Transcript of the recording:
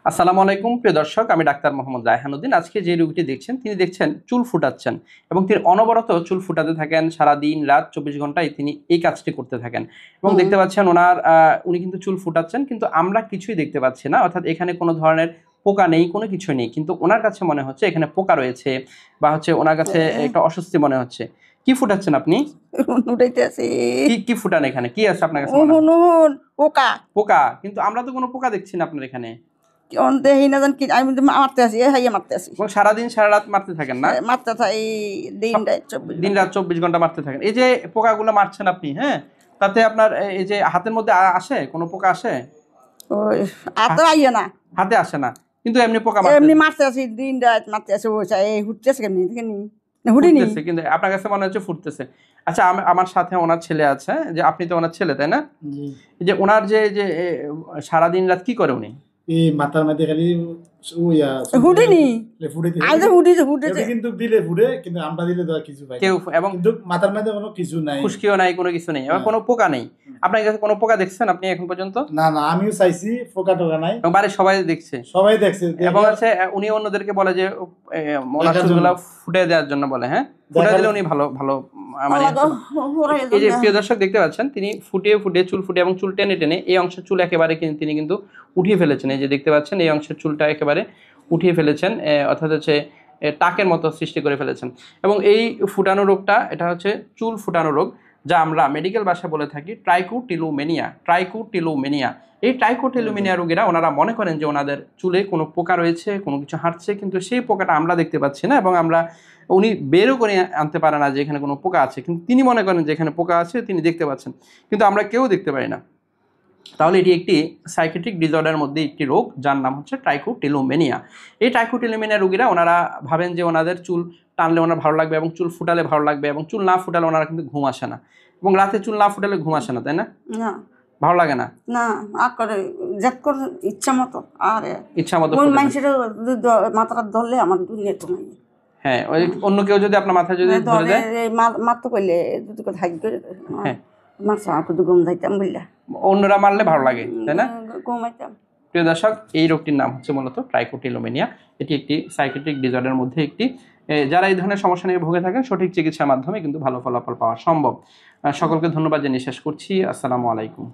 আসসালামু আলাইকুম প্রিয় দর্শক, আমি ডাক্তার মোহাম্মদ রায়হানুদ্দিন। আজকে যে রোগীটি দেখছেন তিনি দেখছেন চুল ফুটাচ্ছেন এবং তিনি অনবরত চুল ফুটাতে থাকেন। সারা দিন রাত 24 ঘন্টায় তিনি এই কাজটি করতে থাকেন এবং দেখতে পাচ্ছেন উনি কিন্তু চুল ফুটাচ্ছেন, কিন্তু আমরা কিছুই দেখতে পাচ্ছি না। অর্থাৎ এখানে কোনো ধরনের পোকা নেই, কোনো কিছু নেই, কিন্তু ওনার কাছে মনে হচ্ছে এখানে পোকা রয়েছে বা ওনার কাছে একটা অস্বস্তি মনে হচ্ছে। কি ফুটাচ্ছেন আপনি? কি ফুটান? এখানে কি আছে আপনার কাছে? পোকা। পোকা? কিন্তু আমরা তো কোনো পোকা দেখছি না আপনার এখানে। সারাদিন সারা রাত মারতে থাকেন না? মারতে থাকি দিন রাত 24 ঘন্টা মারতে থাকেন। এই যে পোকাগুলো মারছেন আপনি, হ্যাঁ, তাতে আপনার এই যে হাতের মধ্যে আসে কোনো পোকা? আসে হাতে আসে না, কিন্তু এমনি পোকা মারতে আছি, দিন রাত মারতে আছি। হুটতেছে কিন্তু আপনার কাছে মনে হচ্ছে ফুটতেছে। আচ্ছা, আমার সাথে ওনার ছেলে আছে, যে আপনি তো ওনার ছেলে, তাই না? যে ওনার যে সারাদিন রাত কি করে উনি? এই মাথার মধ্যে খালি কিন্তু দিলে ফুটে, কিন্তু আমরা দিলে তো কিছু পাই কেউ, এবং মাথার মধ্যে কোনো কিছু নাই, খুশকিও নাই, কোনো কিছু নেই, এবং কোনো পোকা নেই। আপনার কাছে কোনো পোকা দেখছেন আপনি এখন পর্যন্ত? না, আমিও চাইছি, পোকা টোকা নাই। বাড়ির সবাই দেখছে? সবাই দেখছে। এবং উনি অন্যদেরকে বলে যে ওনার চুলগুলো ফুটে দেওয়ার জন্য বলে, হ্যাঁ, ফুটে দিলে উনি ভালো ভালো মানে। এই যে প্রিয় দর্শক দেখতে পাচ্ছেন, তিনি ফুটিয়ে চুল ফুটে এবং চুল টেনে টেনে এই অংশের চুল একেবারে তিনি কিন্তু উঠিয়ে ফেলেছেন। এই যে দেখতে পাচ্ছেন, এই অংশের চুলটা একেবারে উঠিয়ে ফেলেছেন, অর্থাৎ টাকের মতো সৃষ্টি করে ফেলেছেন। এবং এই ফুটানো রোগটা, এটা হচ্ছে চুল ফুটানো রোগ, যা আমরা মেডিকেল ভাষায় বলে থাকি ট্রাইকোটিলোমেনিয়া। এই ট্রাইকোটিলোমেনিয়া রোগীরা ওনারা মনে করেন যে ওনাদের চুলে কোনো পোকা রয়েছে, কোনো কিছু হাঁটছে, কিন্তু সেই পোকাটা আমরা দেখতে পাচ্ছি না, এবং উনি বেরও করে আনতে পারে না যে এখানে কোনো পোকা আছে, কিন্তু তিনি মনে করেন যে এখানে পোকা আছে, তিনি দেখতে পাচ্ছেন, কিন্তু আমরা কেউ দেখতে পাই না। তাহলে এটি একটি সাইকিয়াট্রিক ডিসঅর্ডারের মধ্যে একটি রোগ, যার নাম হচ্ছে ট্রাইকোটিলোমেনিয়া। এই ট্রাইকোটিলোমেনিয়া রোগীরা ওনারা ভাবেন যে ওনাদের চুল টানলে ওনার ভালো লাগবে এবং চুল ফুটালে ভালো লাগবে, এবং চুল না ফুটালে ওনারা কিন্তু ঘুম আসে না, এবং রাতে চুল না ফুটালে ঘুম আসে না, তাই না? ভালো লাগে না? ইচ্ছা মতো মাথাটা ধরলে আমার দুনিয়া তো নাই। হ্যাঁ, ওই অন্য কেউ যদি আপনার মাথায় যদি ধরে দেয়, মারতে কইলে যদি হ্যাঁ, ঘুম যাইতাম বললা, অন্যরা মারলে ভালো লাগে, তাই না? ঘুমাইতাম। প্রিয় দর্শক, এই রোগটির নাম হচ্ছে মূলত ট্রাইকোটিলোমেনিয়া। এটি একটি সাইকিয়াট্রিক ডিসঅর্ডারের মধ্যে একটি। যারা এই ধরনের সমস্যা নিয়ে ভুগে থাকেন, সঠিক চিকিৎসার মাধ্যমে কিন্তু ভালো ফলাফল পাওয়া সম্ভব। সকলকে ধন্যবাদ জানিয়ে শেষ করছি। আসসালামু আলাইকুম।